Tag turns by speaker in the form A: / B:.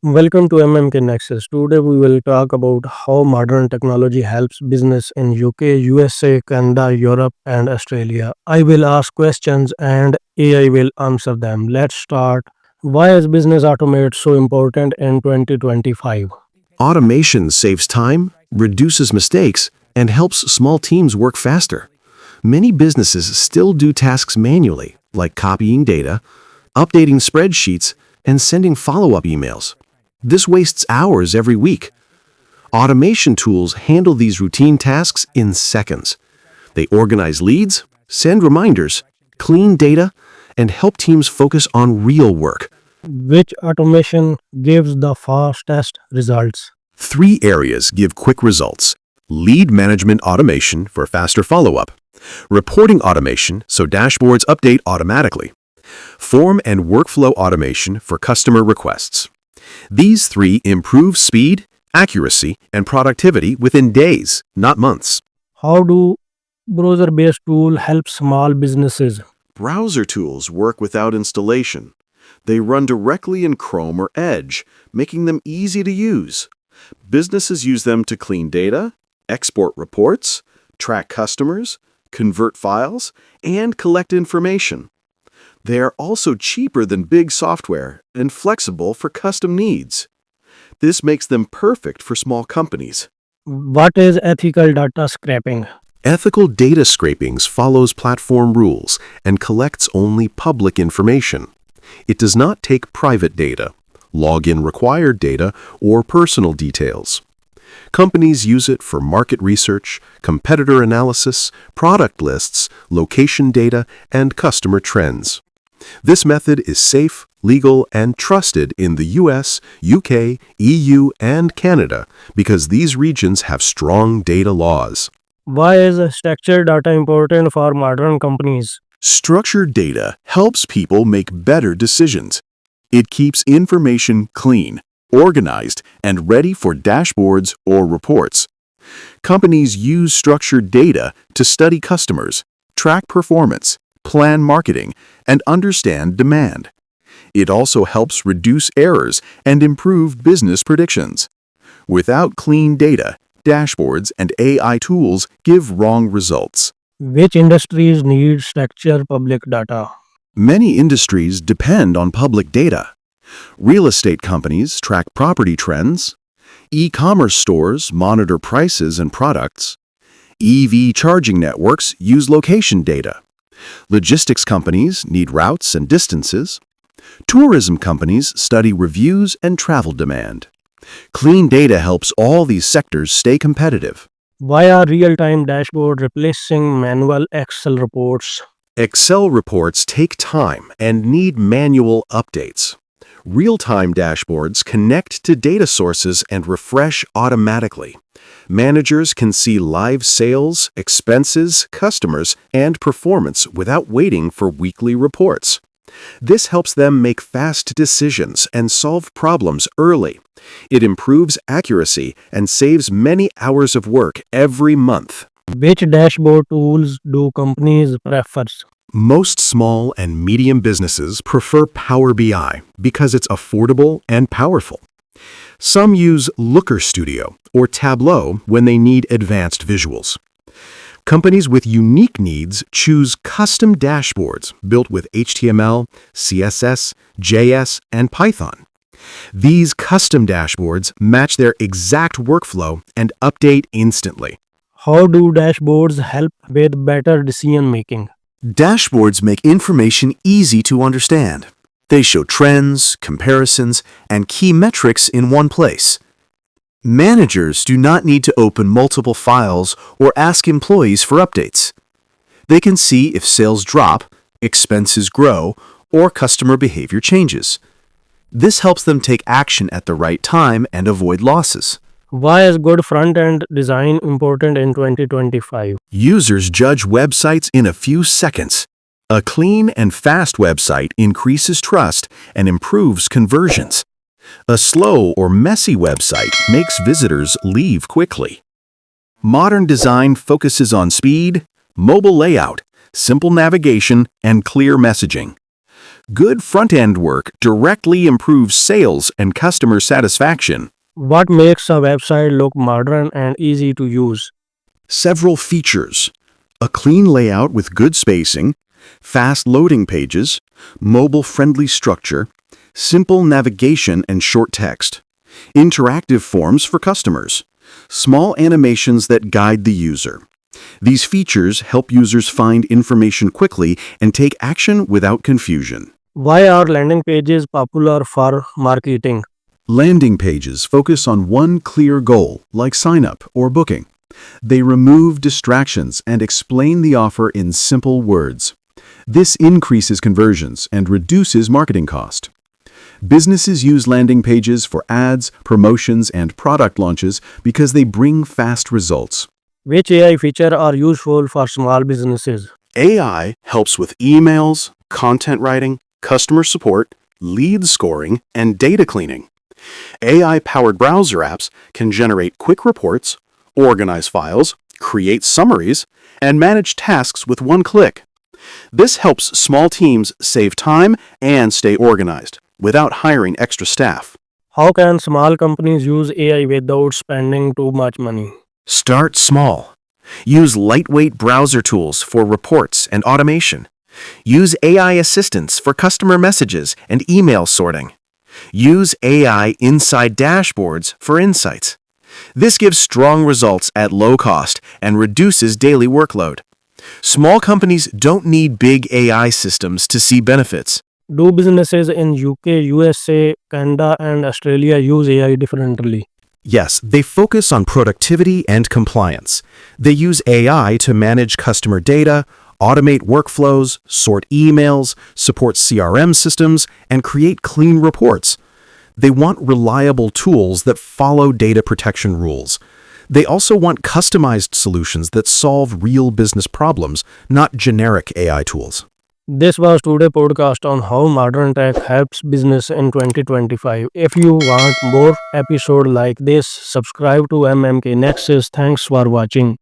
A: Welcome to MMK Nexus. Today we will talk about how modern technology helps business in UK, USA, Canada, Europe and Australia. I will ask questions and AI will answer them. Let's start. Why is business automate so important in 2025?
B: Automation saves time, reduces mistakes, and helps small teams work faster. Many businesses still do tasks manually, like copying data, updating spreadsheets, and sending follow-up emails. This wastes hours every week. Automation tools handle these routine tasks in seconds. They organize leads, send reminders, clean data, and help teams focus on real work.
A: Which automation gives the fastest results?
B: Three areas give quick results. Lead management automation for faster follow-up. Reporting automation so dashboards update automatically. Form and workflow automation for customer requests. These three improve speed, accuracy, and productivity within days, not months.
A: How do browser-based tool help small businesses?
B: Browser tools work without installation. They run directly in Chrome or Edge, making them easy to use. Businesses use them to clean data, export reports, track customers, convert files, and collect information. They are also cheaper than big software and flexible for custom needs. This makes them perfect for small companies.
A: What is ethical data scraping?
B: Ethical data scrapings follows platform rules and collects only public information. It does not take private data, login required data, or personal details. Companies use it for market research, competitor analysis, product lists, location data, and customer trends. This method is safe, legal, and trusted in the US, UK, EU, and Canada because these regions have strong data laws.
A: Why is structured data important for modern companies?
B: Structured data helps people make better decisions. It keeps information clean, organized, and ready for dashboards or reports. Companies use structured data to study customers, track performance, plan marketing, and understand demand. It also helps reduce errors and improve business predictions. Without clean data, dashboards and AI tools give wrong results.
A: Which industries need structured public data?
B: Many industries depend on public data. Real estate companies track property trends. E-commerce stores monitor prices and products. EV charging networks use location data. Logistics companies need routes and distances. Tourism companies study reviews and travel demand. Clean data helps all these sectors stay competitive.
A: Why are real-time dashboards replacing manual Excel reports?
B: Excel reports take time and need manual updates. Real-time dashboards connect to data sources and refresh automatically. Managers can see live sales, expenses, customers, and performance without waiting for weekly reports. This helps them make fast decisions and solve problems early. It improves accuracy and saves many hours of work every month.
A: Which dashboard tools do companies prefer?
B: Most small and medium businesses prefer Power BI because it's affordable and powerful. Some use Looker Studio or Tableau when they need advanced visuals. Companies with unique needs choose custom dashboards built with HTML, CSS, JS, and Python. These custom dashboards match their exact workflow and update instantly.
A: How do dashboards help with better decision making?
C: Dashboards make information easy to understand. They show trends, comparisons, and key metrics in one place. Managers do not need to open multiple files or ask employees for updates. They can see if sales drop, expenses grow, or customer behavior changes. This helps them take action at the right time and avoid losses.
A: Why is good front-end design important in 2025?
B: Users judge websites in a few seconds. A clean and fast website increases trust and improves conversions. A slow or messy website makes visitors leave quickly. Modern design focuses on speed, mobile layout, simple navigation, and clear messaging. Good front-end work directly improves sales and customer satisfaction.
A: What makes a website look modern and easy to use?
B: Several features: a clean layout with good spacing, fast loading pages, mobile-friendly structure, simple navigation and short text, interactive forms for customers, small animations that guide the user. These features help users find information quickly and take action without confusion.
A: Why are landing pages popular for marketing?
B: Landing pages focus on one clear goal, like sign-up or booking. They remove distractions and explain the offer in simple words. This increases conversions and reduces marketing cost. Businesses use landing pages for ads, promotions, and product launches because they bring fast results.
A: Which AI feature are useful for small businesses?
B: AI helps with emails, content writing, customer support, lead scoring, and data cleaning. AI-powered browser apps can generate quick reports, organize files, create summaries, and manage tasks with one click. This helps small teams save time and stay organized without hiring extra staff.
A: How can small companies use AI without spending too much money?
B: Start small. Use lightweight browser tools for reports and automation. Use AI assistants for customer messages and email sorting. Use AI inside dashboards for insights. This gives strong results at low cost and reduces daily workload. Small companies don't need big AI systems to see benefits.
A: Do businesses in UK, USA, Canada, and Australia use AI differently?
B: Yes, they focus on productivity and compliance. They use AI to manage customer data, automate workflows, sort emails, support CRM systems, and create clean reports. They want reliable tools that follow data protection rules. They also want customized solutions that solve real business problems, not generic AI tools.
A: This was today's podcast on how modern tech helps business in 2025. If you want more episodes like this, subscribe to MMK Nexus. Thanks for watching.